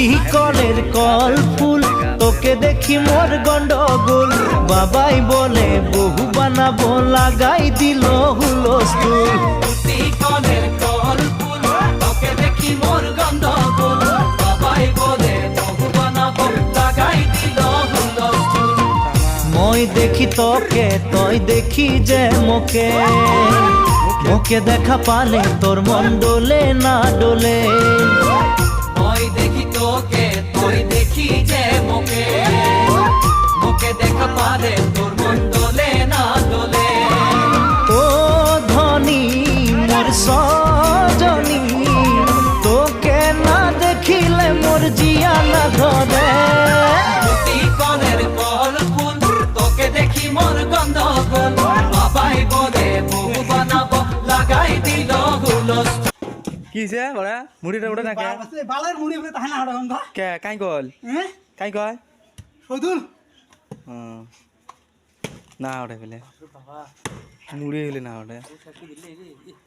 প্রতি কলের কল ফুল তোকে দেখি মোর গন্ডগোল বাবাই বলে বহু বানাবো লাগাই দিল হুলস্থুল প্রতি কলের কল ফুল তোকে দেখি মোর গন্ডগোল বাবাই বলে বহু বানাবো লাগাই দিল হুলস্থুল মই দেখি তোকে তই দেখি যে মোকে মোকে দেখা পালে তোর মন ডোলে না ডোলে মই দেখি তোকে তুই দেখি যে মোকে মোকে দেখা পালে তোর মন ডোলে না ডোলে ও ধনী মোর সজনী তোকে না দেখিলে মোর জিয়া না ধরে প্রতি কলের কল ফুল তোকে দেখি মোর গন্ধগোল বাবাই বলে বহু বানাবো লাগাই দিল হুলস্থুল কিছে বড়া মুড়িটা ওটা না কে বালের মুড়ি উপরে তাহলে হাড় গন্ধ কে কাই কল কাই কয় সদুল না ওটা ফেলে মুড়ি হইলে না ওটা